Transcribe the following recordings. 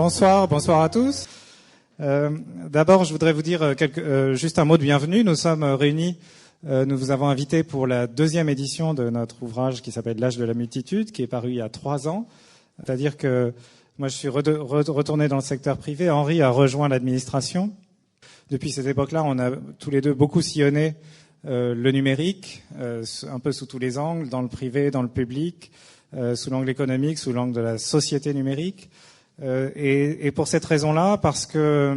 Bonsoir à tous. D'abord, je voudrais vous dire juste un mot de bienvenue. Nous sommes réunis, nous vous avons invité pour la deuxième édition de notre ouvrage qui s'appelle L'âge de la multitude, qui est paru il y a 3 ans. C'est-à-dire que moi, je suis retourné dans le secteur privé. Henri a rejoint l'administration. Depuis cette époque-là, on a tous les deux beaucoup sillonné le numérique, un peu sous tous les angles, dans le privé, dans le public, sous l'angle économique, sous l'angle de la société numérique. Et pour cette raison-là, parce que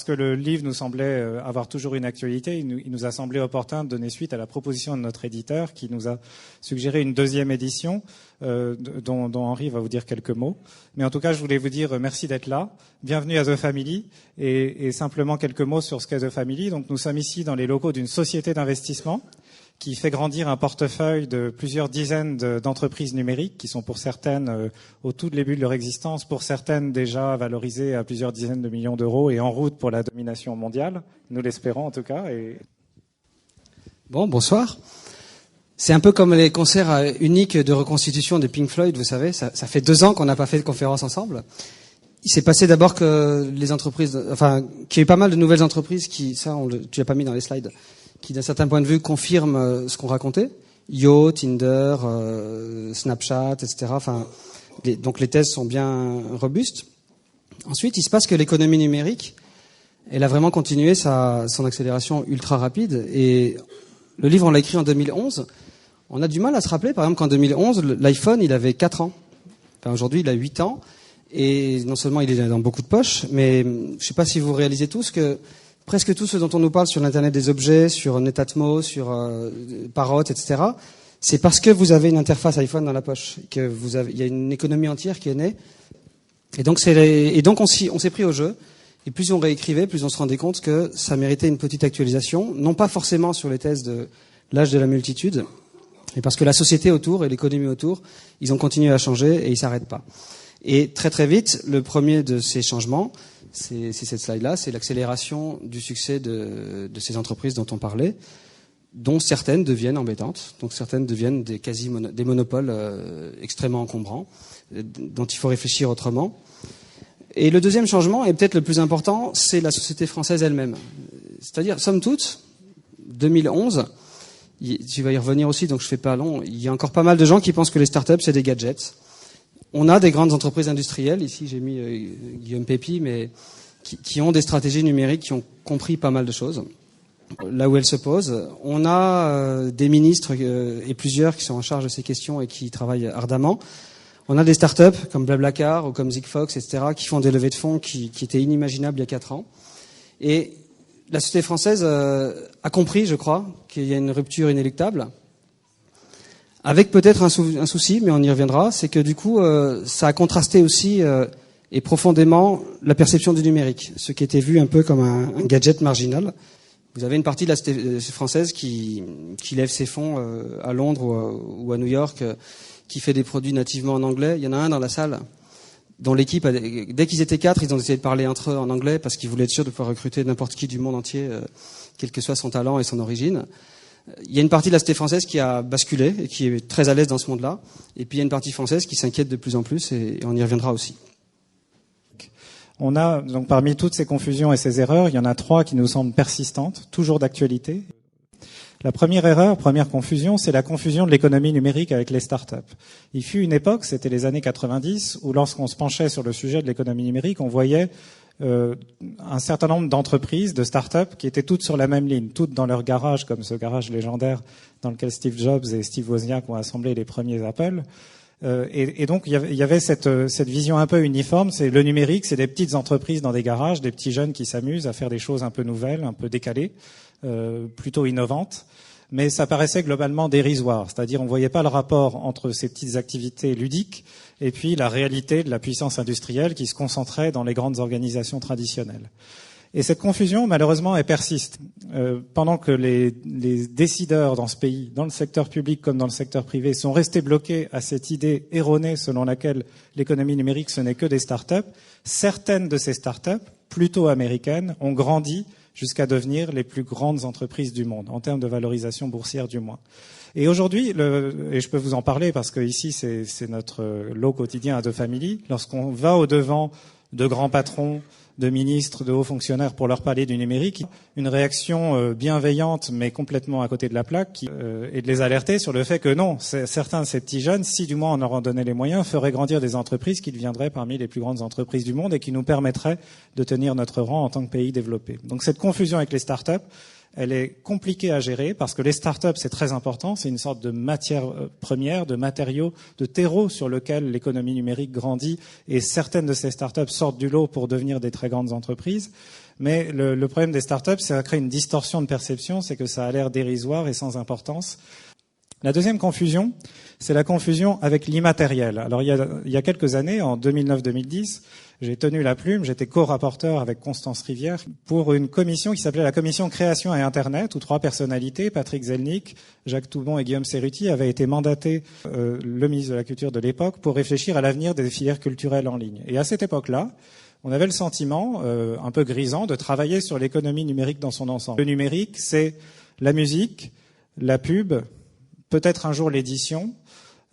le livre nous semblait avoir toujours une actualité, il nous a semblé opportun de donner suite à la proposition de notre éditeur qui nous a suggéré une deuxième édition dont Henri va vous dire quelques mots. Mais en tout cas, je voulais vous dire merci d'être là. Bienvenue à The Family et simplement quelques mots sur ce qu'est The Family. Donc nous sommes ici dans les locaux d'une société d'investissement qui fait grandir un portefeuille de plusieurs dizaines d'entreprises numériques qui sont pour certaines au tout début de leur existence, pour certaines déjà valorisées à plusieurs dizaines de millions d'euros et en route pour la domination mondiale. Nous l'espérons en tout cas. Bonsoir. C'est un peu comme les concerts uniques de reconstitution de Pink Floyd, vous savez, ça fait 2 ans qu'on n'a pas fait de conférence ensemble. Il s'est passé d'abord que les entreprises, qu'il y a eu pas mal de nouvelles entreprises tu l'as pas mis dans les slides, qui d'un certain point de vue confirment ce qu'on racontait. Yo, Tinder, Snapchat, etc. Donc les thèses sont bien robustes. Ensuite, il se passe que l'économie numérique, elle a vraiment continué son accélération ultra rapide. Et le livre, on l'a écrit en 2011. On a du mal à se rappeler, par exemple, qu'en 2011, l'iPhone, il avait 4 ans. Aujourd'hui, il a 8 ans. Et non seulement il est dans beaucoup de poches, mais je ne sais pas si vous réalisez tous que presque tout ce dont on nous parle sur l'Internet des objets, sur Netatmo, sur Parrot, etc., c'est parce que vous avez une interface iPhone dans la poche, il y a une économie entière qui est née. Et donc on s'est pris au jeu. Et plus on réécrivait, plus on se rendait compte que ça méritait une petite actualisation, non pas forcément sur les thèses de l'âge de la multitude, mais parce que la société autour et l'économie autour, ils ont continué à changer et ils s'arrêtent pas. Et très très vite, le premier de ces changements, c'est cette slide-là, c'est l'accélération du succès de ces entreprises dont on parlait, dont certaines deviennent embêtantes, donc certaines deviennent des monopoles extrêmement encombrants, dont il faut réfléchir autrement. Et le deuxième changement, et peut-être le plus important, c'est la société française elle-même. C'est-à-dire, somme toute, 2011, tu vas y revenir aussi, donc je fais pas long, il y a encore pas mal de gens qui pensent que les startups, c'est des gadgets. On a des grandes entreprises industrielles, ici j'ai mis Guillaume Pépi, mais qui ont des stratégies numériques, qui ont compris pas mal de choses, là où elles se posent. On a des ministres et plusieurs qui sont en charge de ces questions et qui travaillent ardemment. On a des startups comme Blablacar ou comme Zigfox, etc., qui font des levées de fonds qui étaient inimaginables il y a 4 ans. Et la société française a compris, je crois, qu'il y a une rupture inéluctable. Avec peut-être un souci, mais on y reviendra, c'est que du coup, ça a contrasté aussi et profondément la perception du numérique, ce qui était vu un peu comme un gadget marginal. Vous avez une partie de la société française qui lève ses fonds à Londres ou à New York, qui fait des produits nativement en anglais. Il y en a un dans la salle dont l'équipe, dès qu'ils étaient 4, ils ont essayé de parler entre eux en anglais parce qu'ils voulaient être sûrs de pouvoir recruter n'importe qui du monde entier, quel que soit son talent et son origine. Il y a une partie de la société française qui a basculé et qui est très à l'aise dans ce monde-là. Et puis il y a une partie française qui s'inquiète de plus en plus et on y reviendra aussi. On a, donc parmi toutes ces confusions et ces erreurs, il y en a 3 qui nous semblent persistantes, toujours d'actualité. La première confusion, c'est la confusion de l'économie numérique avec les startups. Il fut une époque, c'était les années 90, où lorsqu'on se penchait sur le sujet de l'économie numérique, on voyait un certain nombre d'entreprises, de start-up qui étaient toutes sur la même ligne, toutes dans leur garage, comme ce garage légendaire dans lequel Steve Jobs et Steve Wozniak ont assemblé les premiers Apple. Et donc il y avait cette vision un peu uniforme. C'est le numérique, c'est des petites entreprises dans des garages, des petits jeunes qui s'amusent à faire des choses un peu nouvelles, un peu décalées, plutôt innovantes. Mais ça paraissait globalement dérisoire, c'est-à-dire on voyait pas le rapport entre ces petites activités ludiques et puis la réalité de la puissance industrielle qui se concentrait dans les grandes organisations traditionnelles. Et cette confusion, malheureusement, elle persiste. Pendant que les décideurs dans ce pays, dans le secteur public comme dans le secteur privé, sont restés bloqués à cette idée erronée selon laquelle l'économie numérique, ce n'est que des start-up, certaines de ces start-up, plutôt américaines, ont grandi jusqu'à devenir les plus grandes entreprises du monde, en termes de valorisation boursière du moins. Et aujourd'hui, et je peux vous en parler parce que ici c'est notre lot quotidien à The Family, lorsqu'on va au-devant de grands patrons, de ministres, de hauts fonctionnaires pour leur parler du numérique, une réaction bienveillante mais complètement à côté de la plaque, et de les alerter sur le fait que non, certains de ces petits jeunes, si du moins on leur en donnait les moyens, feraient grandir des entreprises qui deviendraient parmi les plus grandes entreprises du monde et qui nous permettraient de tenir notre rang en tant que pays développé. Donc cette confusion avec les startups, elle est compliquée à gérer parce que les startups, c'est très important, c'est une sorte de matière première, de matériaux, de terreau sur lequel l'économie numérique grandit, et certaines de ces startups sortent du lot pour devenir des très grandes entreprises. Mais le problème des startups, c'est que ça crée une distorsion de perception, c'est que ça a l'air dérisoire et sans importance. La deuxième confusion, c'est la confusion avec l'immatériel. Alors il y a quelques années, en 2009-2010, j'ai tenu la plume, j'étais co-rapporteur avec Constance Rivière pour une commission qui s'appelait la commission création et Internet, où 3 personnalités, Patrick Zelnick, Jacques Toubon et Guillaume Cerruti, avaient été mandatés, le ministre de la Culture de l'époque, pour réfléchir à l'avenir des filières culturelles en ligne. Et à cette époque-là, on avait le sentiment, un peu grisant, de travailler sur l'économie numérique dans son ensemble. Le numérique, c'est la musique, la pub, peut-être un jour l'édition,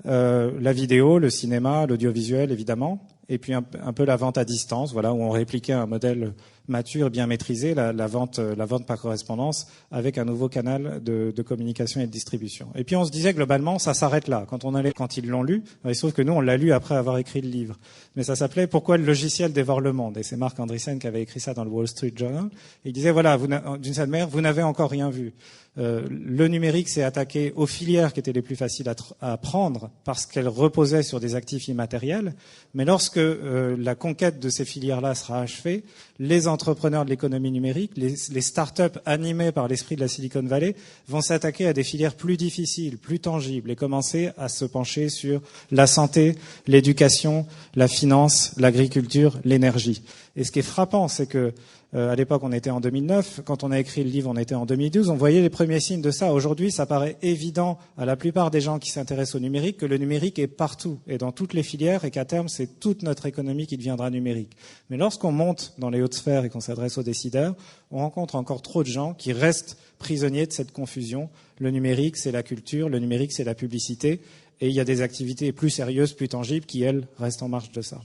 la vidéo, le cinéma, l'audiovisuel évidemment, et puis un peu la vente à distance, voilà, où on répliquait un modèle mature, bien maîtrisé, la vente par correspondance, avec un nouveau canal de communication et de distribution. Et puis on se disait globalement, ça s'arrête là. Quand ils l'ont lu, il se trouve que nous on l'a lu après avoir écrit le livre. Mais ça s'appelait Pourquoi le logiciel dévore le monde. Et c'est Marc Andreessen qui avait écrit ça dans le Wall Street Journal. Et il disait voilà, d'une certaine manière, vous n'avez encore rien vu. Le numérique s'est attaqué aux filières qui étaient les plus faciles à prendre parce qu'elles reposaient sur des actifs immatériels. Mais lorsque la conquête de ces filières-là sera achevée, les entrepreneurs de l'économie numérique, les start-up animés par l'esprit de la Silicon Valley, vont s'attaquer à des filières plus difficiles, plus tangibles, et commencer à se pencher sur la santé, l'éducation, la finance, l'agriculture, l'énergie. Et ce qui est frappant, c'est que à l'époque, on était en 2009. Quand on a écrit le livre, on était en 2012. On voyait les premiers signes de ça. Aujourd'hui, ça paraît évident à la plupart des gens qui s'intéressent au numérique que le numérique est partout et dans toutes les filières et qu'à terme, c'est toute notre économie qui deviendra numérique. Mais lorsqu'on monte dans les hautes sphères et qu'on s'adresse aux décideurs, on rencontre encore trop de gens qui restent prisonniers de cette confusion. Le numérique, c'est la culture. Le numérique, c'est la publicité. Et il y a des activités plus sérieuses, plus tangibles qui, elles, restent en marge de ça.